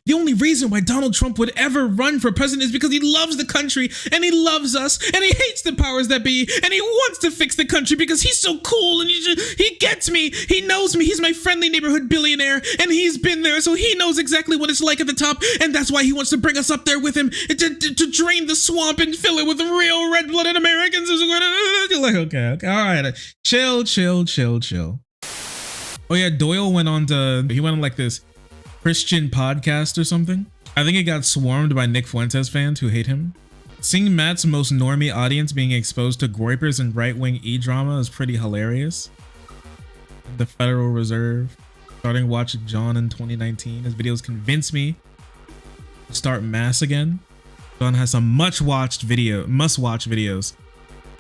The only reason why Donald Trump would ever run for president is because he loves the country and he loves us and he hates the powers that be and he wants to fix the country because he's so cool and he gets me. He knows me. He's my friendly neighborhood billionaire and he's been there, so he knows exactly what it's like at the top, and that's why he wants to bring us up there with him to drain the swamp and fill it with real red-blooded Americans. You're like, okay, all right, chill. Oh yeah, Doyle went on like this Christian podcast or something. I think it got swarmed by Nick Fuentes fans who hate him. Seeing Matt's most normie audience being exposed to groypers and right-wing e-drama is pretty hilarious. The Federal Reserve, starting watching John in 2019. His videos convinced me to start mass again. John has some must-watch videos.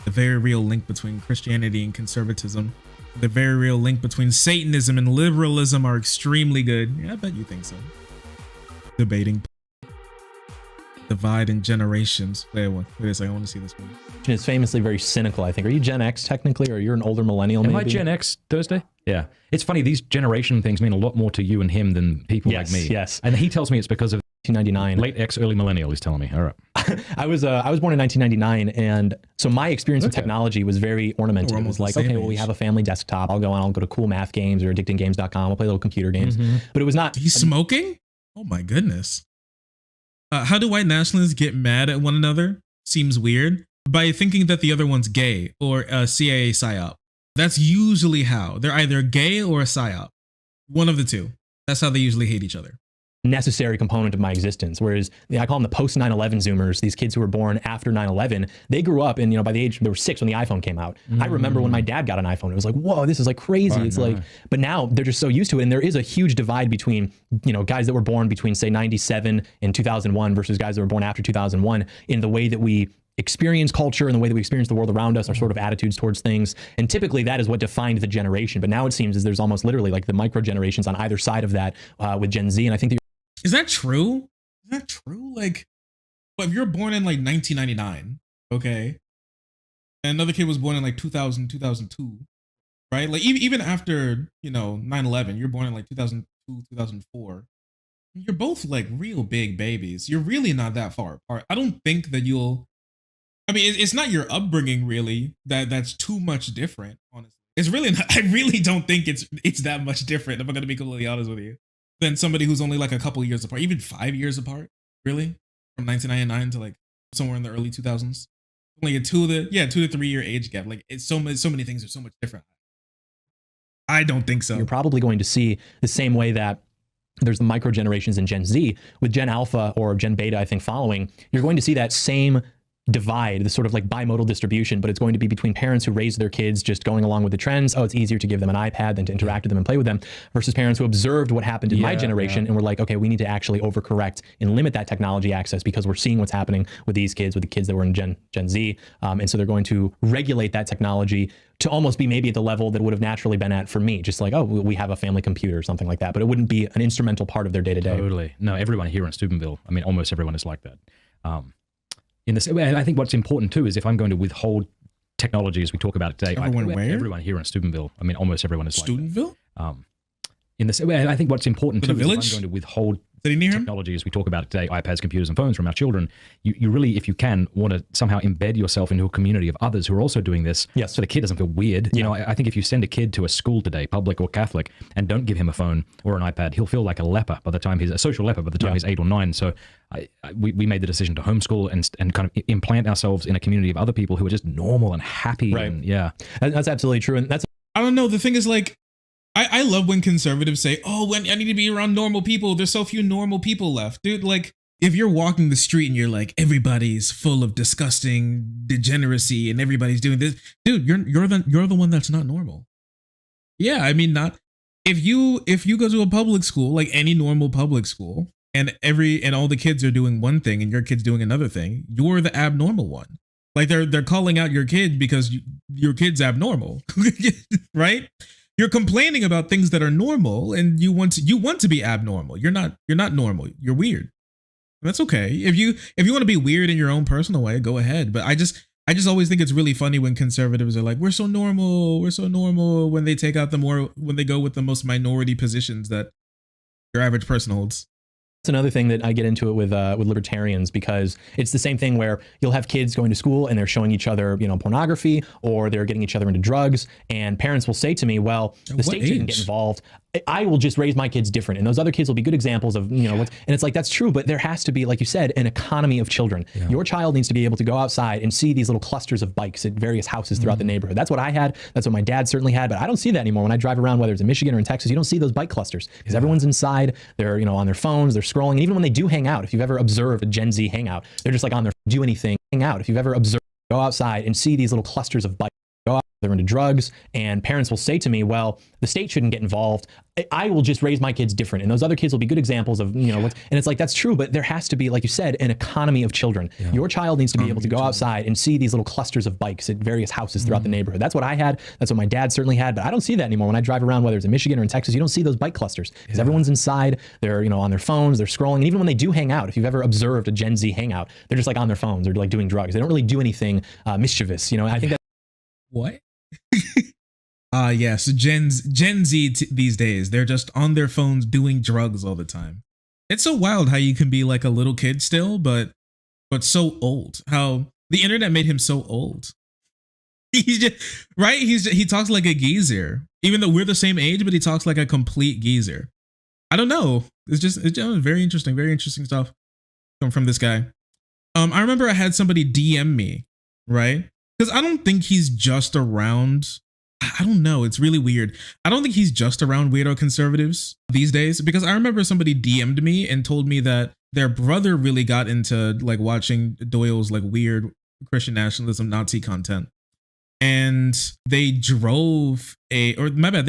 The very real link between Christianity and conservatism. The very real link between Satanism and liberalism are extremely good. Yeah, I bet you think so. Debating. Divide in generations. Wait a second, I want to see this one. Is famously very cynical, I think. Are you Gen X technically, or you're an older millennial maybe? Am I Gen X Thursday? Yeah. It's funny, these generation things mean a lot more to you and him than people like me. Yes. And he tells me it's because of 1999. Late X, early millennial, he's telling me. All right. I was born in 1999, and so my experience with technology was very ornamented. It was like, okay, well, we have a family desktop. I'll go to cool math games or addictinggames.com. I'll play little computer games. But it was not... He's smoking? Oh my goodness. How do white nationalists get mad at one another? Seems weird. By thinking that the other one's gay or a CIA psyop. That's usually how. They're either gay or a psyop. One of the two. That's how they usually hate each other. Necessary component of my existence. Whereas I call them the post 9/11 Zoomers, these kids who were born after 9/11, they grew up and, by the age, they were 6 when the iPhone came out. I remember when my dad got an iPhone, it was like, whoa, this is like crazy. It's like, but now they're just so used to it. And there is a huge divide between, guys that were born between say 97 and 2001 versus guys that were born after 2001 in the way that we experience culture and the way that we experience the world around us, our sort of attitudes towards things. And typically that is what defined the generation. But now it seems as there's almost literally like the micro generations on either side of that with Gen Z. And I think that Is that true? Like, well, if you're born in like 1999, okay, and another kid was born in like 2000, 2002, right? Like even after, 9/11, you're born in like 2002, 2004. You're both like real big babies. You're really not that far apart. I don't think that it's not your upbringing really that's too much different, honestly. It's really not. I really don't think it's that much different, if I'm going to be completely honest with you, than somebody who's only like a couple years apart, even 5 years apart, really, from 1999 to like somewhere in the early 2000s. Only a 2 to 3 year age gap. Like it's so many things are so much different. I don't think so. You're probably going to see the same way that there's the micro generations in Gen Z with Gen Alpha or Gen Beta, I think, following. You're going to see that same divide, the sort of like bimodal distribution, but it's going to be between parents who raise their kids just going along with the trends. Oh, it's easier to give them an iPad than to interact with them and play with them, versus parents who observed what happened in my generation and were like, okay, we need to actually overcorrect and limit that technology access because we're seeing what's happening with these kids, with the kids that were in Gen Z. And so they're going to regulate that technology to almost be maybe at the level that would have naturally been at for me, just like, oh, we have a family computer or something like that, but it wouldn't be an instrumental part of their day-to-day. Totally. No, everyone here in Steubenville, I mean, almost everyone is like that. I think what's important too is if I'm going to withhold technology as we talk about it today, everyone here in Steubenville, I mean, almost everyone is like Steubenville? I think what's important too is if I'm going to withhold technology as we talk about it today, iPads, computers, and phones from our children, you really, if you can, want to somehow embed yourself into a community of others who are also doing this, so the kid doesn't feel weird. I think if you send a kid to a school today, public or Catholic, and don't give him a phone or an iPad, he'll feel like a leper by the time he's a social leper by the time he's 8 or 9. So we made the decision to homeschool and kind of implant ourselves in a community of other people who are just normal and happy. Right. And that's absolutely true. And I don't know. The thing is, like, I love when conservatives say, oh, when I need to be around normal people. There's so few normal people left. Dude, like, if you're walking the street and you're like, everybody's full of disgusting degeneracy and everybody's doing this, dude, you're the one that's not normal. Yeah, I mean, not if you go to a public school, like any normal public school, and all the kids are doing one thing and your kid's doing another thing, you're the abnormal one. Like they're calling out your kid because your kid's abnormal, right? You're complaining about things that are normal, and you want to be abnormal. You're not normal. You're weird. That's okay. If you want to be weird in your own personal way, go ahead. But I just always think it's really funny when conservatives are like, we're so normal, when they take out when they go with the most minority positions that your average person holds. That's another thing that I get into it with libertarians, because it's the same thing where you'll have kids going to school and they're showing each other, pornography, or they're getting each other into drugs, and parents will say to me, well, the state shouldn't get involved. I will just raise my kids different, and those other kids will be good examples of, and it's like, that's true, but there has to be, like you said, an economy of children. Yeah. Your child needs to be able to go outside and see these little clusters of bikes at various houses throughout the neighborhood. That's what I had. That's what my dad certainly had, but I don't see that anymore. When I drive around, whether it's in Michigan or in Texas, you don't see those bike clusters, because everyone's inside, they're, on their phones, they're scrolling, and even when they do hang out, if you've ever observed a Gen Z hangout, they're just like on their, do anything, hang out. If you've ever observed, go outside and see these little clusters of bikes, they're into drugs, and parents will say to me, well, the state shouldn't get involved. I will just raise my kids different, and those other kids will be good examples of, and it's like, that's true, but there has to be, like you said, an economy of children. Yeah. Your child needs to be able to go outside and see these little clusters of bikes at various houses throughout the neighborhood. That's what I had. That's what my dad certainly had, but I don't see that anymore. When I drive around, whether it's in Michigan or in Texas, you don't see those bike clusters, because everyone's inside, they're, on their phones, they're scrolling, and even when they do hang out, if you've ever observed a Gen Z hangout, they're just like on their phones, they're like doing drugs. They don't really do anything mischievous. I think that. What? Yeah, so Gen Z these days, they're just on their phones doing drugs all the time. It's so wild how you can be like a little kid still, but so old. How the internet made him so old. He's just, right? He talks like a geezer. Even though we're the same age, but he talks like a complete geezer. I don't know. It's just very interesting stuff from this guy. I remember I had somebody DM me, right? Because I don't think he's just around. I don't know. It's really weird. I don't think he's just around weirdo conservatives these days, because I remember somebody DM'd me and told me that their brother really got into like watching Doyle's like weird Christian nationalism Nazi content. And they drove they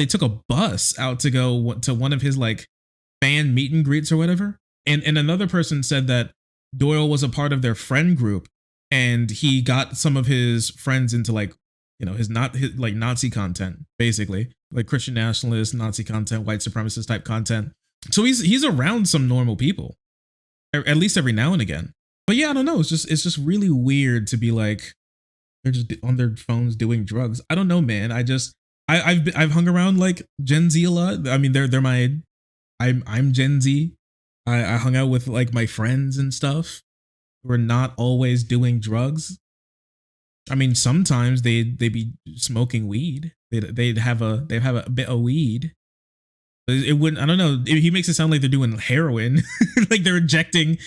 took a bus out to go to one of his like fan meet and greets or whatever. And another person said that Doyle was a part of their friend group, and he got some of his friends into like, his like Nazi content, basically like Christian nationalist, Nazi content, white supremacist type content. So he's around some normal people, at least every now and again. But yeah, I don't know. It's just really weird to be like, they're just on their phones doing drugs. I don't know, man. I've hung around like Gen Z a lot. I mean, I'm Gen Z. I hung out with like my friends and stuff. We're not always doing drugs. I mean, sometimes they'd be smoking weed. They'd have a bit of weed. It wouldn't. I don't know. He makes it sound like they're doing heroin, like they're injecting,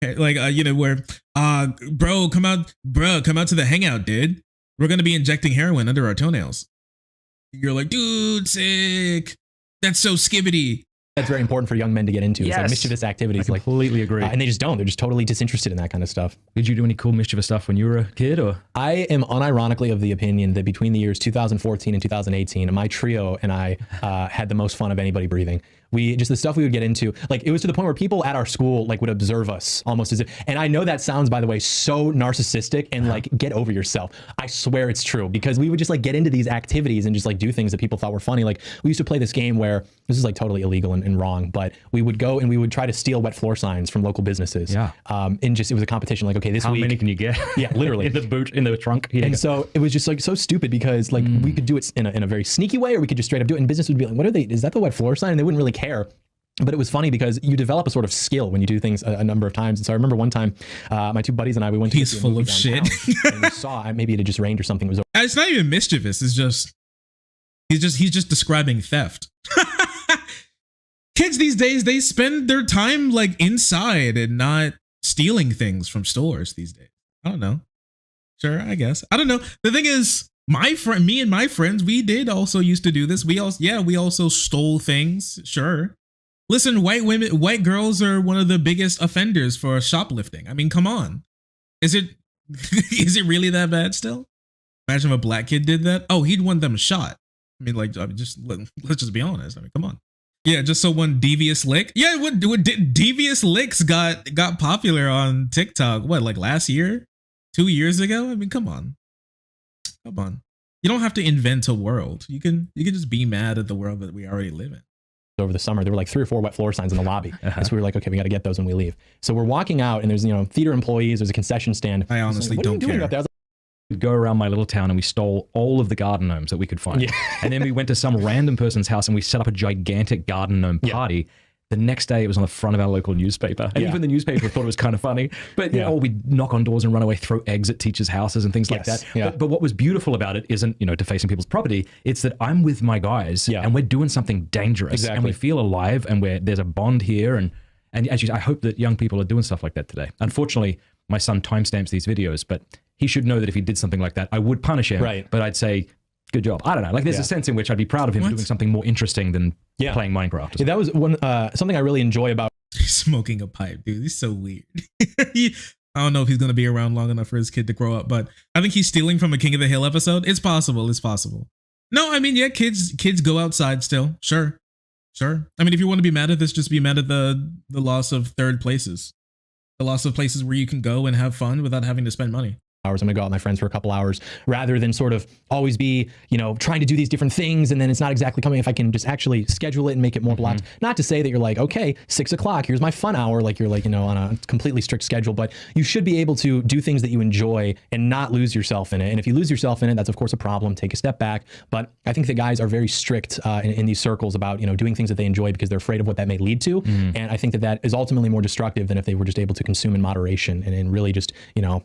like where bro, come out to the hangout, dude. We're gonna be injecting heroin under our toenails. You're like, dude, sick. That's so skibbity. That's very important for young men to get into. Yes. It's like mischievous activities. I completely agree. And they just don't. They're just totally disinterested in that kind of stuff. Did you do any cool mischievous stuff when you were a kid? Or I am unironically of the opinion that between the years 2014 and 2018, my trio and I had the most fun of anybody breathing. The stuff we would get into, like it was to the point where people at our school like would observe us almost as if, and I know that sounds, by the way, so narcissistic and like get over yourself. I swear it's true, because we would just like get into these activities and just like do things that people thought were funny. Like we used to play this game where this is like totally illegal and wrong, but we would go and we would try to steal wet floor signs from local businesses. Yeah. And just, it was a competition like, okay, this week. How many can you get? Yeah, literally. In the boot, in the trunk. Yeah. And so it was just like so stupid, because like we could do it in a very sneaky way, or we could just straight up do it, and business would be like, what are they, is that the wet floor sign? And they wouldn't really care. But it was funny because you develop a sort of skill when you do things a number of times. And so I remember one time, my two buddies and I, we went to He's full of shit. And we saw, maybe it had just rained or something. It's not even mischievous. It's just, he's just describing theft. Kids these days, they spend their time like inside and not stealing things from stores these days. I don't know. Sure, I guess. I don't know. The thing is, me and my friends, we did also used to do this. We also stole things. Sure. Listen, white girls are one of the biggest offenders for shoplifting. I mean, come on. Is it really that bad still? Imagine if a black kid did that. Oh, he'd want them shot. I mean, like, let's just be honest. I mean, come on. Yeah, just so one devious lick. Yeah, what devious licks got popular on TikTok? What, like last year? 2 years ago? I mean, come on. Come on. You don't have to invent a world. You can just be mad at the world that we already live in. Over the summer, there were like 3 or 4 wet floor signs in the lobby. And so we were like, okay, we got to get those when we leave. So we're walking out, and there's, theater employees, there's a concession stand. I honestly like, don't care. We'd go around my little town and we stole all of the garden gnomes that we could find. Yeah. And then we went to some random person's house and we set up a gigantic garden gnome party. The next day, it was on the front of our local newspaper. And even the newspaper thought it was kind of funny. But, we'd knock on doors and run away, throw eggs at teachers' houses and things like that. Yeah. But what was beautiful about it isn't, defacing people's property. It's that I'm with my guys and we're doing something dangerous. Exactly. And we feel alive and there's a bond here. And I hope that young people are doing stuff like that today. Unfortunately, my son timestamps these videos, but he should know that if he did something like that, I would punish him. Right. But I'd say, good job. I don't know. Like there's a sense in which I'd be proud of him doing something more interesting than playing Minecraft. Yeah, that was one something I really enjoy about smoking a pipe, dude. He's so weird. I don't know if he's going to be around long enough for his kid to grow up, but I think he's stealing from a King of the Hill episode. It's possible. It's possible. No, I mean, yeah, kids go outside still. Sure. I mean, if you want to be mad at this, just be mad at the loss of third places. The loss of places where you can go and have fun without having to spend money. hours. I'm gonna go out with my friends for a couple hours rather than sort of always be, trying to do these different things and then it's not exactly coming. If I can just actually schedule it and make it more blocked, not to say that you're like, okay, 6 o'clock, here's my fun hour. Like you're like, on a completely strict schedule, but you should be able to do things that you enjoy and not lose yourself in it. And if you lose yourself in it, that's of course a problem. Take a step back. But I think the guys are very strict in these circles about, doing things that they enjoy because they're afraid of what that may lead to. And I think that is ultimately more destructive than if they were just able to consume in moderation and really just,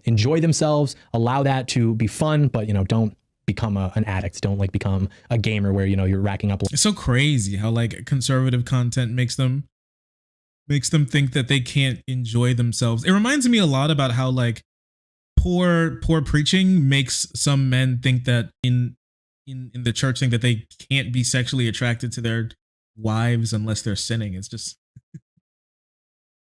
enjoy themselves, allow that to be fun, but, don't become an addict. Don't become a gamer where, you're racking up. It's so crazy how conservative content makes them think that they can't enjoy themselves. It reminds me a lot about how poor preaching makes some men think that in the church think that they can't be sexually attracted to their wives unless they're sinning. It's just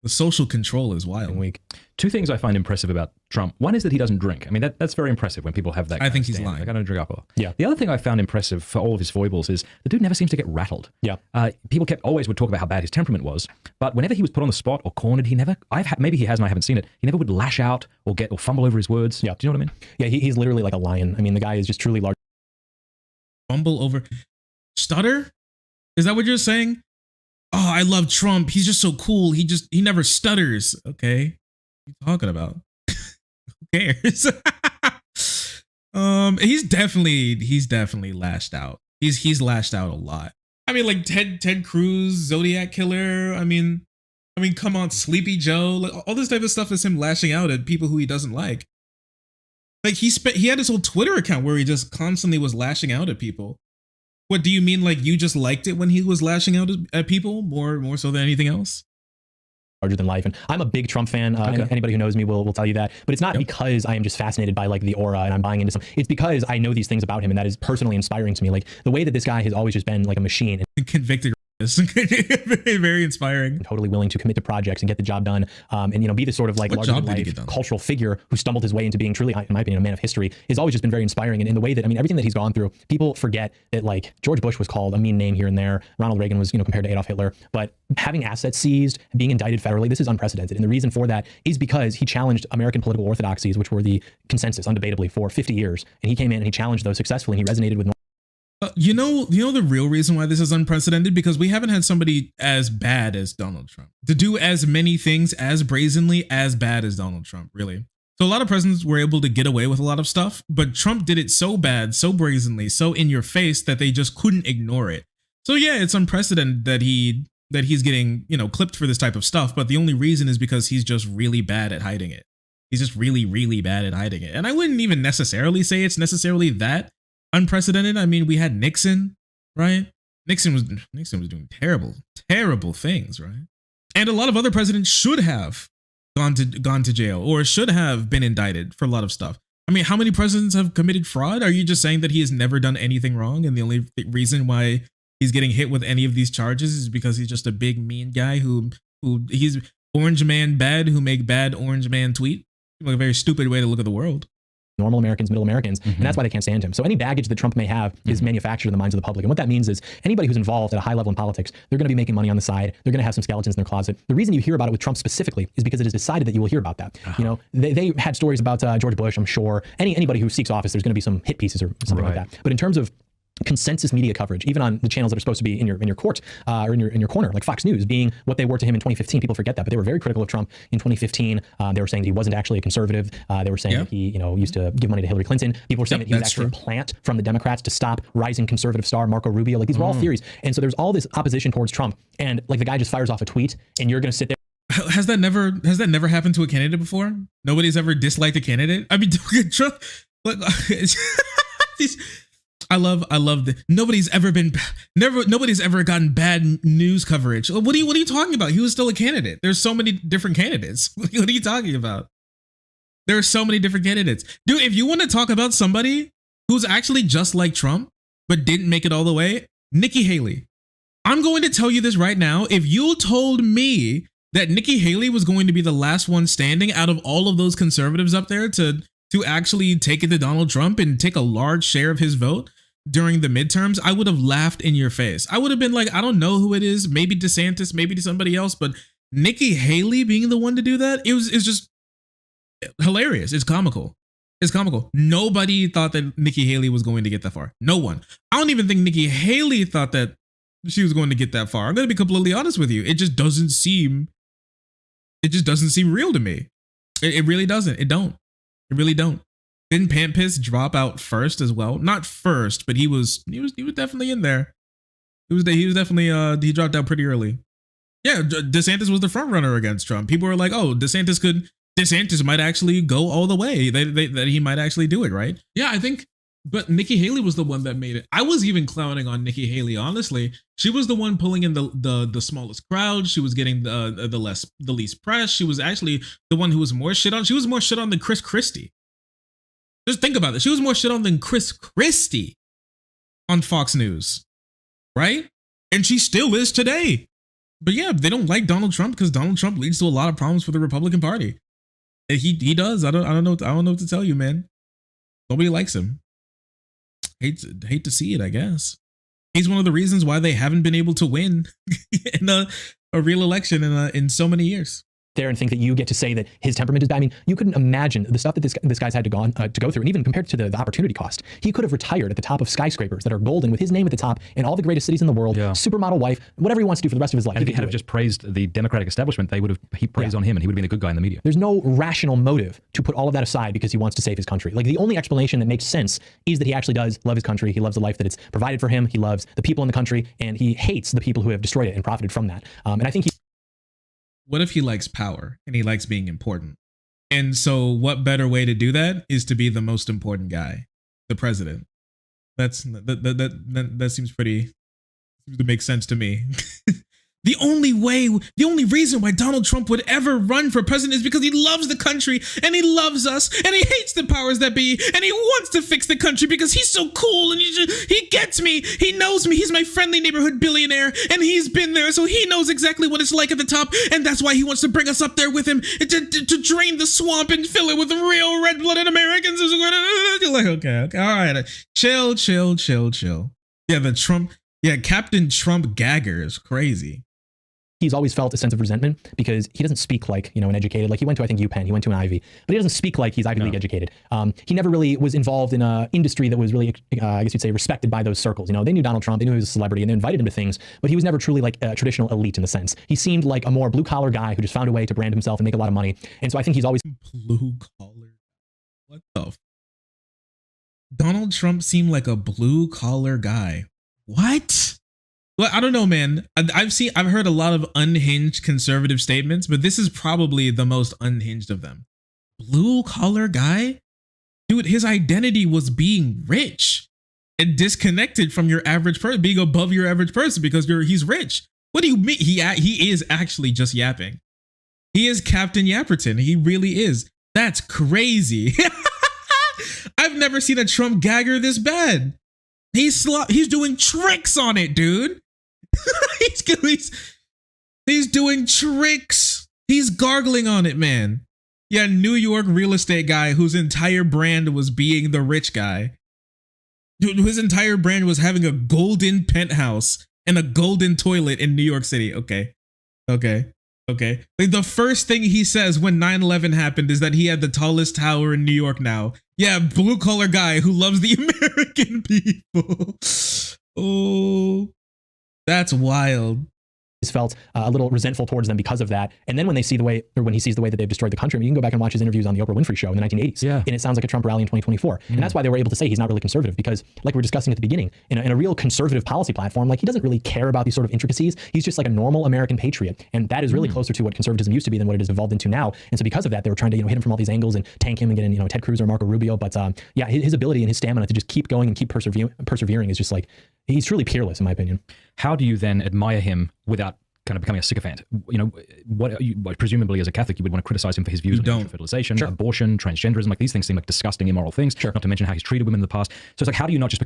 the social control is wild. Weak. Two things I find impressive about Trump. One is that he doesn't drink. I mean, that's very impressive when people have that. I think he's lying. I don't drink alcohol. Yeah. The other thing I found impressive for all of his foibles is the dude never seems to get rattled. Yeah. People always would talk about how bad his temperament was, but whenever he was put on the spot or cornered, he never. Maybe he has and I haven't seen it. He never would lash out or fumble over his words. Yeah. Do you know what I mean? Yeah. He's literally like a lion. I mean, the guy is just truly large. Fumble over, stutter. Is that what you're saying? Oh, I love Trump. He's just so cool. He never stutters. Okay. What are you talking about? Who cares? He's definitely lashed out. He's lashed out a lot. I mean, Ted Cruz, Zodiac Killer. I mean, come on, Sleepy Joe. All this type of stuff is him lashing out at people who he doesn't like. He had his whole Twitter account where he just constantly was lashing out at people. What do you mean? You just liked it when he was lashing out at people more so than anything else? Larger than life. And I'm a big Trump fan. Anybody who knows me will tell you that. But it's not because I am just fascinated by the aura and I'm buying into some. It's because I know these things about him and that is personally inspiring to me. The way that this guy has always just been a machine. Convicted. Very inspiring. Totally willing to commit to projects and get the job done, and be the sort of larger than life cultural figure who stumbled his way into being truly, in my opinion, a man of history. Has always just been very inspiring. And in the way that everything that he's gone through, people forget that George Bush was called a mean name here and there. Ronald Reagan was compared to Adolf Hitler, but having assets seized, being indicted federally, this is unprecedented. And the reason for that is because he challenged American political orthodoxies, which were the consensus, undebatably, for 50 years. And he came in and he challenged those successfully. And he resonated with. You know the real reason why this is unprecedented? Because we haven't had somebody as bad as Donald Trump to do as many things as brazenly as bad as Donald Trump, really. So a lot of presidents were able to get away with a lot of stuff, but Trump did it so bad, so brazenly, so in your face that they just couldn't ignore it. So yeah, it's unprecedented that he's getting, clipped for this type of stuff, but the only reason is because he's just really bad at hiding it. He's just really, really bad at hiding it. And I wouldn't even necessarily say it's necessarily that unprecedented. I mean, we had Nixon, right? Nixon was doing terrible things, right? And a lot of other presidents should have gone to jail or should have been indicted for a lot of stuff. I mean, how many presidents have committed fraud? Are you just saying that he has never done anything wrong and the only reason why he's getting hit with any of these charges is because he's just a big mean guy who he's orange man bad who make bad orange man tweet? A very stupid way to look at the world. Normal Americans, middle Americans, and that's why they can't stand him. So any baggage that Trump may have is manufactured in the minds of the public. And what that means is anybody who's involved at a high level in politics, they're going to be making money on the side. They're going to have some skeletons in their closet. The reason you hear about it with Trump specifically is because it is decided that you will hear about that. They had stories about George Bush, I'm sure. Anybody who seeks office, there's going to be some hit pieces or something like that. But in terms of consensus media coverage, even on the channels that are supposed to be in your court or in your corner, like Fox News being what they were to him in 2015. People forget that, but they were very critical of Trump in 2015. They were saying that he wasn't actually a conservative. They were saying that he, used to give money to Hillary Clinton. People were saying that he was actually a plant from the Democrats to stop rising conservative star Marco Rubio. Like these were all theories. And so there's all this opposition towards Trump. And like the guy just fires off a tweet and you're going to sit there. Has that never happened to a candidate before? Nobody's ever disliked a candidate. I mean, Trump, look, I love that nobody's ever gotten bad news coverage. What are you talking about? He was still a candidate. There's so many different candidates. What are you talking about? There are so many different candidates. Dude, if you want to talk about somebody who's actually just like Trump, but didn't make it all the way, Nikki Haley. I'm going to tell you this right now. If you told me that Nikki Haley was going to be the last one standing out of all of those conservatives up there to actually take it to Donald Trump and take a large share of his vote during the midterms, I would have laughed in your face. I would have been like, I don't know who it is, maybe DeSantis, maybe somebody else, but Nikki Haley being the one to do that, it's just hilarious. It's comical. It's comical. Nobody thought that Nikki Haley was going to get that far. No one. I don't even think Nikki Haley thought that she was going to get that far. I'm going to be completely honest with you. It just doesn't seem real to me. It really doesn't. It really don't. Didn't Pampiss drop out first as well? Not first, but he was definitely in there. He dropped out pretty early. Yeah, DeSantis was the front runner against Trump. People were like, oh, DeSantis might actually go all the way. That he might actually do it, right? Yeah, I think, but Nikki Haley was the one that made it. I was even clowning on Nikki Haley, honestly. She was the one pulling in the smallest crowd. She was getting the least press. She was actually the one who was more shit on. She was more shit on than Chris Christie. Just think about it. She was more shit on than Chris Christie on Fox News, right? And she still is today. But yeah, they don't like Donald Trump because Donald Trump leads to a lot of problems for the Republican Party. He does. I don't know what to tell you, man. Nobody likes him. Hate to see it, I guess. He's one of the reasons why they haven't been able to win in a real election in so many years. There and think that you get to say that his temperament is bad. I mean, you couldn't imagine the stuff that this guy's had to go through, and even compared to the opportunity cost, he could have retired at the top of skyscrapers that are golden with his name at the top in all the greatest cities in the world, supermodel wife, whatever he wants to do for the rest of his life. And if he had just praised the Democratic establishment, they would have heaped praise on him, and he would have been a good guy in the media. There's no rational motive to put all of that aside because he wants to save his country. Like the only explanation that makes sense is that he actually does love his country. He loves the life that it's provided for him. He loves the people in the country, and he hates the people who have destroyed it and profited from that. And I think what if he likes power and he likes being important? And so what better way to do that is to be the most important guy, the president. That seems to make sense to me. The only reason why Donald Trump would ever run for president is because he loves the country and he loves us and he hates the powers that be and he wants to fix the country because he's so cool and he gets me. He knows me. He's my friendly neighborhood billionaire and he's been there, so he knows exactly what it's like at the top, and that's why he wants to bring us up there with him to drain the swamp and fill it with real red-blooded Americans. You're like, okay, all right, chill. Yeah, Captain Trump gagger is crazy. He's always felt a sense of resentment because he doesn't speak like, an educated, like he went to, I think, UPenn, he went to an Ivy, but he doesn't speak like he's Ivy League educated. He never really was involved in an industry that was really, I guess you'd say, respected by those circles. They knew Donald Trump, they knew he was a celebrity, and they invited him to things, but he was never truly like a traditional elite in the sense. He seemed like a more blue collar guy who just found a way to brand himself and make a lot of money. And so I think he's always blue collar. What the? Donald Trump seemed like a blue collar guy. What? Well, I don't know, man. I've heard a lot of unhinged conservative statements, but this is probably the most unhinged of them. Blue collar guy? Dude, his identity was being rich and disconnected from your average person, being above your average person because he's rich. What do you mean? He is actually just yapping. He is Captain Yapperton. He really is. That's crazy. I've never seen a Trump gagger this bad. He's doing tricks on it, dude. He's doing tricks. He's gargling on it, man. Yeah, New York real estate guy whose entire brand was being the rich guy. Dude, his entire brand was having a golden penthouse and a golden toilet in New York City. Okay. Okay. Like the first thing he says when 9/11 happened is that he had the tallest tower in New York now. Yeah, blue collar guy who loves the American people. Oh, that's wild. Felt a little resentful towards them because of that. And then when they see the way, or when he sees the way that they've destroyed the country, I mean, you can go back and watch his interviews on the Oprah Winfrey Show in the 1980s. Yeah. And it sounds like a Trump rally in 2024. And that's why they were able to say he's not really conservative, because like we were discussing at the beginning, in a real conservative policy platform, like he doesn't really care about these sort of intricacies. He's just like a normal American patriot. And that is really closer to what conservatism used to be than what it has evolved into now. And so because of that, they were trying to, hit him from all these angles and tank him and get in, Ted Cruz or Marco Rubio. But yeah, his ability and his stamina to just keep going and keep persevering is just like, he's truly peerless in my opinion. How do you then admire him without kind of becoming a sycophant? What presumably as a Catholic, you would want to criticize him for his views on fertilization, abortion, transgenderism. Like these things seem like disgusting, immoral things. Not to mention how he's treated women in the past. So it's like, how do you not just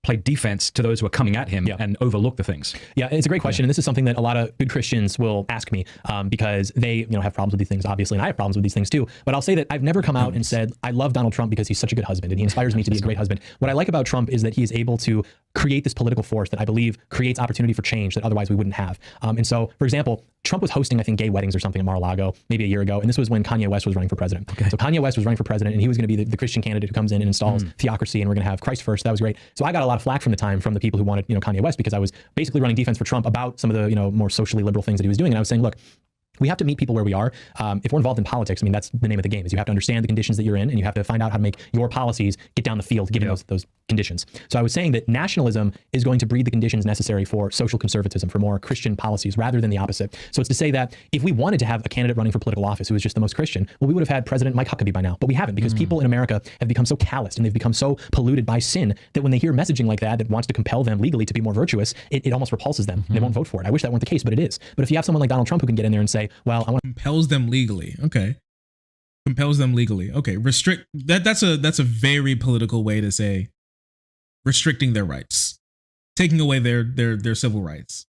play defense to those who are coming at him and overlook the things? Yeah, it's a great question. And this is something that a lot of good Christians will ask me because they have problems with these things, obviously, and I have problems with these things too. But I'll say that I've never come out and said, I love Donald Trump because he's such a good husband and he inspires me to be a great husband. What I like about Trump is that he is able to create this political force that I believe creates opportunity for change that otherwise we wouldn't have. And so, for example, Trump was hosting, I think, gay weddings or something in Mar-a-Lago maybe a year ago. And this was when Kanye West was running for president. Okay. So Kanye West was running for president and he was going to be the Christian candidate who comes in and installs theocracy and we're going to have Christ first. That was great. So I got a lot of flack from the people who wanted, Kanye West, because I was basically running defense for Trump about some of the, more socially liberal things that he was doing. And I was saying, look, we have to meet people where we are. If we're involved in politics, I mean, that's the name of the game, is you have to understand the conditions that you're in and you have to find out how to make your policies get down the field given those conditions. So I was saying that nationalism is going to breed the conditions necessary for social conservatism, for more Christian policies rather than the opposite. So it's to say that if we wanted to have a candidate running for political office who was just the most Christian, well, we would have had President Mike Huckabee by now, but we haven't, because people in America have become so calloused and they've become so polluted by sin that when they hear messaging like that wants to compel them legally to be more virtuous, it almost repulses them. They won't vote for it. I wish that weren't the case, but it is. But if you have someone like Donald Trump who can get in there and say, well, I want compels them legally. Okay. Compels them legally. Okay. Restrict that's a very political way to say restricting their rights, taking away their civil rights.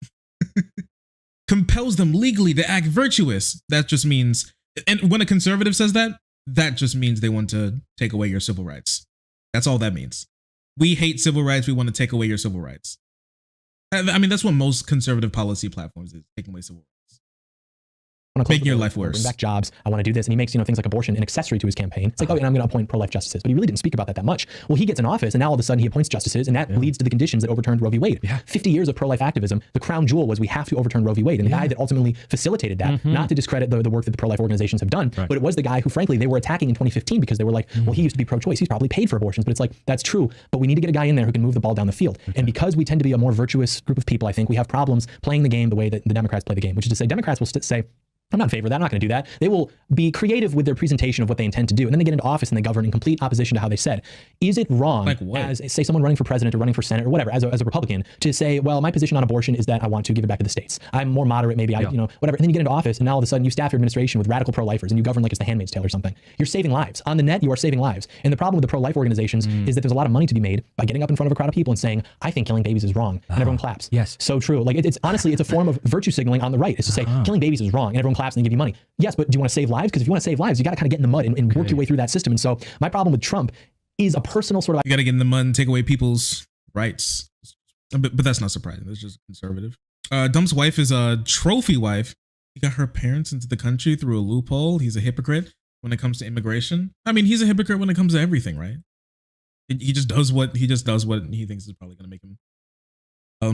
Compels them legally to act virtuous. That just means, and when a conservative says that, that just means they want to take away your civil rights. That's all that means. We hate civil rights. We want to take away your civil rights. I mean, that's what most conservative policy platforms is, taking away civil rights. Making your life worse. Bring back jobs. I want to do this. And he makes, things like abortion an accessory to his campaign. It's like, and I'm going to appoint pro-life justices. But he really didn't speak about that much. Well, he gets in office and now all of a sudden he appoints justices and that leads to the conditions that overturned Roe v. Wade. 50 years of pro-life activism. The crown jewel was we have to overturn Roe v. Wade. And the guy that ultimately facilitated that, not to discredit the work that the pro-life organizations have done, but it was the guy who, frankly, they were attacking in 2015 because they were like, well, he used to be pro-choice. He's probably paid for abortions. But it's like, that's true. But we need to get a guy in there who can move the ball down the field. And because we tend to be a more virtuous group of people, I think we have problems playing the game the way that the Democrats play the game, which is to say Democrats will say, I'm not in favor of that. I'm not going to do that. They will be creative with their presentation of what they intend to do. And then they get into office and they govern in complete opposition to how they said. Is it wrong as, say, someone running for president or running for Senate or whatever, as a Republican, to say, well, my position on abortion is that I want to give it back to the states. I'm more moderate, maybe, whatever. And then you get into office and now all of a sudden you staff your administration with radical pro-lifers and you govern like it's the Handmaid's Tale or something. You're saving lives. On the net, you are saving lives. And the problem with the pro-life organizations is that there's a lot of money to be made by getting up in front of a crowd of people and saying, I think killing babies is wrong. And everyone claps. Yes. So true. Like it's honestly, it's a form of virtue signaling on the right. It's to say killing babies is wrong and everyone claps and they give you money. Yes, but do you want to save lives? Because if you want to save lives, you got to kind of get in the mud and work your way through that system. And so my problem with Trump is a personal sort of... You got to get in the mud and take away people's rights. But that's not surprising. That's just conservative. Dump's wife is a trophy wife. He got her parents into the country through a loophole. He's a hypocrite when it comes to immigration. I mean, he's a hypocrite when it comes to everything, right? He just does what he thinks is probably going to make him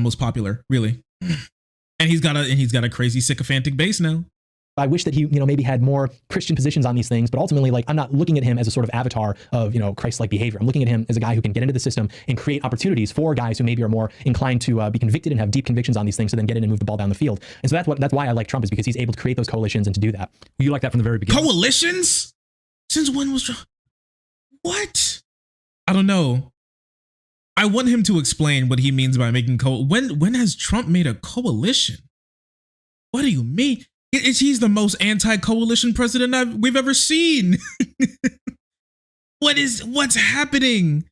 most popular, really. And he's got a crazy sycophantic base now. I wish that he, maybe had more Christian positions on these things, but ultimately, like, I'm not looking at him as a sort of avatar of, Christ-like behavior. I'm looking at him as a guy who can get into the system and create opportunities for guys who maybe are more inclined to be convicted and have deep convictions on these things, to then get in and move the ball down the field. And so that's why I like Trump, is because he's able to create those coalitions and to do that. You like that from the very beginning? Coalitions? Since when was Trump? What? I don't know. I want him to explain what he means by making when has Trump made a coalition? What do you mean? He's the most anti-coalition president we've ever seen. What's happening?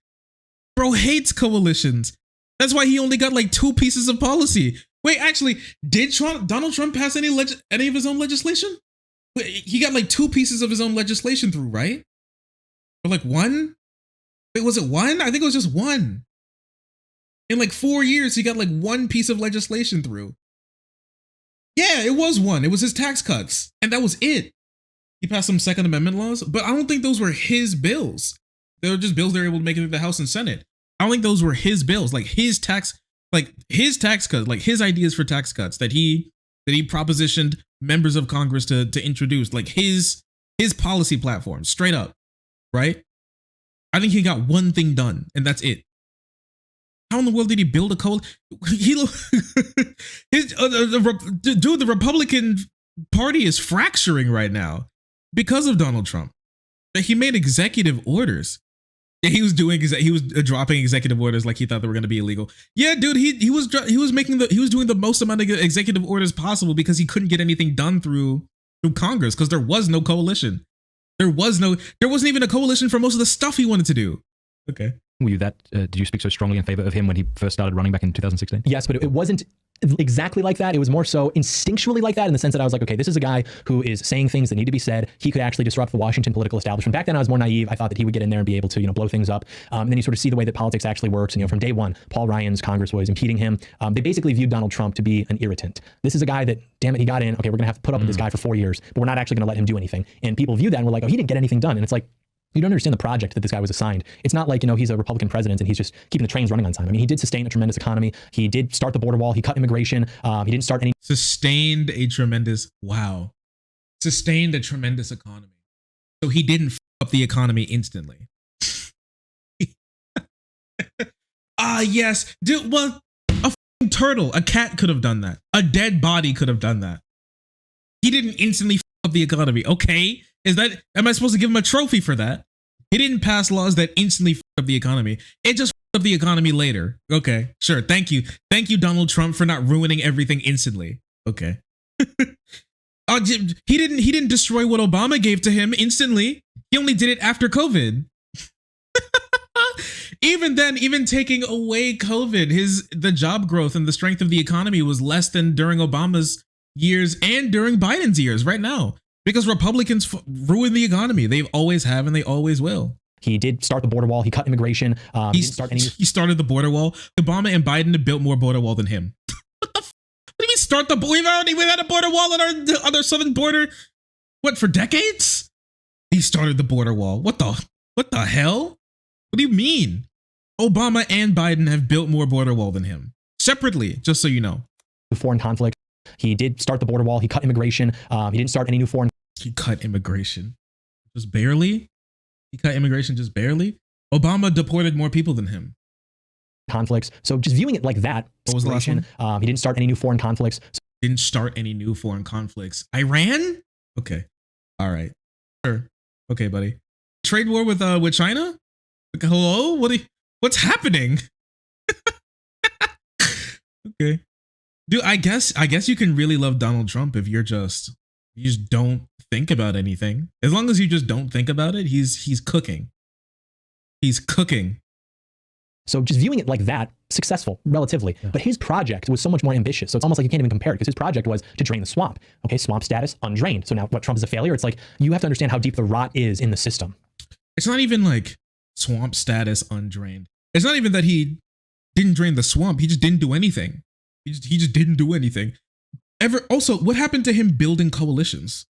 Bro hates coalitions. That's why he only got like 2 pieces of policy. Wait, actually, did Donald Trump pass any of his own legislation? Wait, he got like 2 pieces of his own legislation through, right? Or like 1? Wait, was it 1? I think it was just 1. In like 4 years, he got like 1 piece of legislation through. Yeah, it was one. It was his tax cuts. And that was it. He passed some Second Amendment laws, but I don't think those were his bills. They were just bills they were able to make it through the House and Senate. I don't think those were his bills, like his tax cuts, like his ideas for tax cuts that he propositioned members of Congress to introduce, like his policy platform, straight up, right? I think he got one thing done, and that's it. How in the world did he build a coalition? The Republican Party is fracturing right now because of Donald Trump. He made executive orders. He was dropping executive orders like he thought they were going to be illegal. Yeah, dude, he was doing the most amount of executive orders possible because he couldn't get anything done through Congress because there was no coalition. There wasn't even a coalition for most of the stuff he wanted to do. Okay. Were you did you speak so strongly in favor of him when he first started running back in 2016? Yes, but it wasn't exactly like that. It was more so instinctually like that, in the sense that I was like, okay, this is a guy who is saying things that need to be said. He could actually disrupt the Washington political establishment. Back then I was more naive. I thought that he would get in there and be able to, blow things up. And then you sort of see the way that politics actually works. And, from day one, Paul Ryan's Congress was impeding him. They basically viewed Donald Trump to be an irritant. This is a guy that, damn it, he got in. Okay, we're going to have to put up with this guy for 4 years, but we're not actually going to let him do anything. And people view that and were like, oh, he didn't get anything done. And it's like, you don't understand the project that this guy was assigned. It's not like, he's a Republican president and he's just keeping the trains running on time. I mean, he did sustain a tremendous economy. He did start the border wall. He cut immigration. He didn't start any. Sustained a tremendous economy. So he didn't f up the economy instantly. Yes. Dude, well, a turtle, a cat could have done that. A dead body could have done that. He didn't instantly f up the economy. Okay. Am I supposed to give him a trophy for that? He didn't pass laws that instantly f up the economy. It just f up the economy later. Okay, sure. Thank you. Thank you, Donald Trump, for not ruining everything instantly. Okay. He didn't destroy what Obama gave to him instantly. He only did it after COVID. Even then, even taking away COVID, the job growth and the strength of the economy was less than during Obama's years and during Biden's years right now. Because Republicans ruin the economy. They always have and they always will. He did start the border wall. He cut immigration. He started the border wall. Obama and Biden have built more border wall than him. What do you mean start the border? We've had a border wall on our southern border. What, for decades? He started the border wall. What the hell? What do you mean? Obama and Biden have built more border wall than him. Separately, just so you know. Foreign conflict. He did start the border wall. He cut immigration. He didn't start any new foreign. He cut immigration. Just barely? He cut immigration just barely? Obama deported more people than him. Conflicts. So just viewing it like that. What was the last one? He didn't start any new foreign conflicts. Didn't start any new foreign conflicts. Iran? Okay. All right. Sure. Okay, buddy. Trade war with China? Like, hello? What's happening? Okay. Dude, I guess you can really love Donald Trump if you just don't think about anything. As long as you just don't think about it, he's cooking. He's cooking. So just viewing it like that, successful, relatively. Yeah. But his project was so much more ambitious. So it's almost like you can't even compare it, because his project was to drain the swamp. Okay, swamp status, undrained. So now what, Trump is a failure? It's like, you have to understand how deep the rot is in the system. It's not even like swamp status undrained. It's not even that he didn't drain the swamp. He just didn't do anything. He just didn't do anything. Also, what happened to him building coalitions?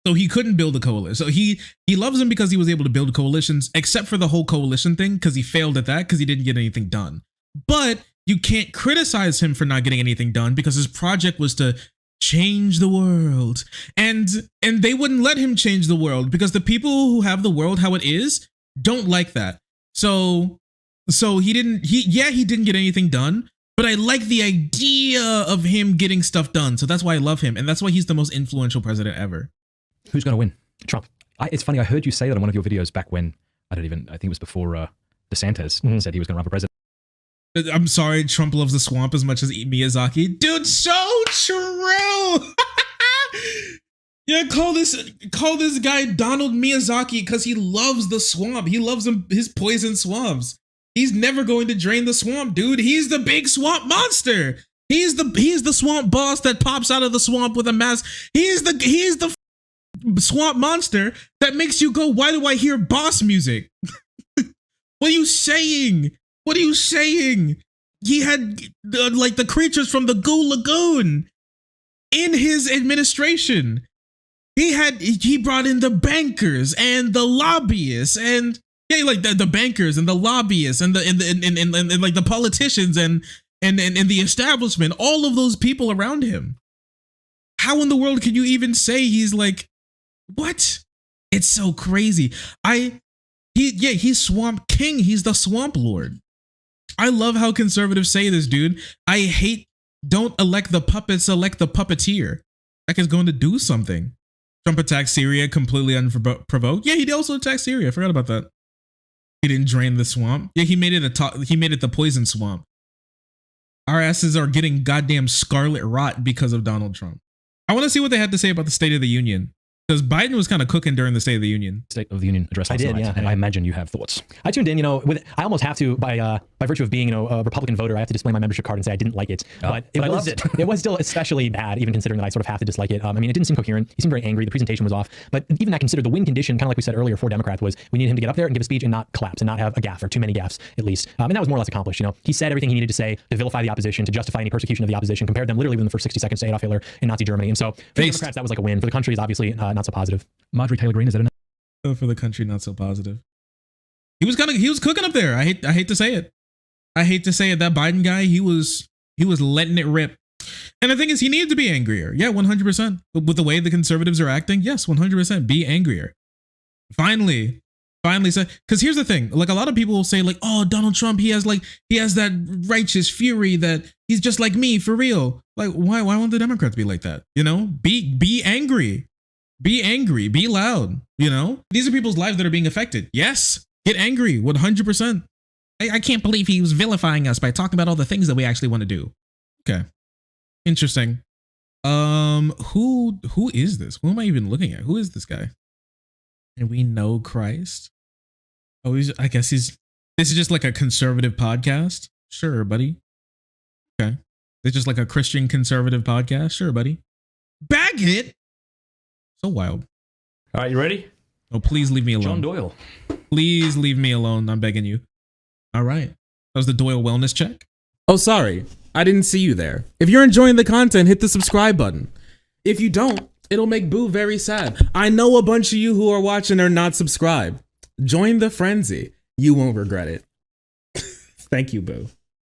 So he couldn't build a coalition. So he loves him because he was able to build coalitions, except for the whole coalition thing, because he failed at that because he didn't get anything done. But you can't criticize him for not getting anything done because his project was to change the world. And they wouldn't let him change the world because the people who have the world how it is don't like that. So he didn't get anything done. But I like the idea of him getting stuff done. So that's why I love him. And that's why he's the most influential president ever. Who's going to win? Trump. It's funny. I heard you say that on one of your videos back when, I think it was before DeSantis said he was going to run for president. I'm sorry, Trump loves the swamp as much as Miyazaki. Dude, so true. Yeah, call this guy Donald Miyazaki because he loves the swamp. He loves his poison swamps. He's never going to drain the swamp, dude. He's the big swamp monster. He's the swamp boss that pops out of the swamp with a mask. He's the swamp monster that makes you go, why do I hear boss music? What are you saying? What are you saying? He had like the creatures from the Goo Lagoon. in his administration. He brought in the bankers and the lobbyists and like the bankers and the lobbyists and like the politicians and the establishment, all of those people around him. How in the world can you even say he's like, what? It's so crazy. He's Swamp King. He's the Swamp Lord. I love how conservatives say this, dude. Don't elect the puppets, elect the puppeteer. That guy's going to do something. Trump attacked Syria completely unprovoked. Yeah, he also attacked Syria. I forgot about that. He didn't drain the swamp. Yeah, he made it the poison swamp. Our asses are getting goddamn scarlet rot because of Donald Trump. I want to see what they had to say about the State of the Union. Because Biden was kind of cooking during the State of the Union. State of the Union address. I did, yeah. And I imagine you have thoughts. I tuned in, I almost have to, by virtue of being, a Republican voter, I have to display my membership card and say I didn't like it. But I loved it. It was still especially bad, even considering that I sort of have to dislike it. I mean, it didn't seem coherent. He seemed very angry. The presentation was off. But even that considered, the win condition, kind of like we said earlier for Democrats, was we needed him to get up there and give a speech and not collapse and not have a gaffe or too many gaffes, at least. And that was more or less accomplished. He said everything he needed to say to vilify the opposition, to justify any persecution of the opposition, compared them literally within the first 60 seconds to Adolf Hitler in Nazi Germany. And so for the Democrats, that was like a win. For the country, is obviously not so positive. Marjorie Taylor Greene, is that enough? For the country, not so positive. He was cooking up there. I hate to say it. I hate to say it. That Biden guy, he was letting it rip. And the thing is, he needed to be angrier. Yeah, 100%. With the way the conservatives are acting, yes, 100%. Be angrier. Finally, because here's the thing. Like, a lot of people will say, like, oh, Donald Trump, he has that righteous fury that he's just like me, for real. Like, why won't the Democrats be like that? Be angry. Be angry. Be loud. These are people's lives that are being affected. Yes. Get angry. 100%. I can't believe he was vilifying us by talking about all the things that we actually want to do. Okay. Interesting. Who is this? Who am I even looking at? Who is this guy? And we know Christ. Oh, this is just like a conservative podcast. Sure, buddy. Okay. It's just like a Christian conservative podcast. Sure, buddy. Bag it. So wild. All right, you ready? Oh, please leave me alone. John Doyle. Please leave me alone. I'm begging you. All right. That was the Doyle wellness check. Oh, sorry. I didn't see you there. If you're enjoying the content, hit the subscribe button. If you don't, it'll make Boo very sad. I know a bunch of you who are watching are not subscribed. Join the frenzy. You won't regret it. Thank you, Boo.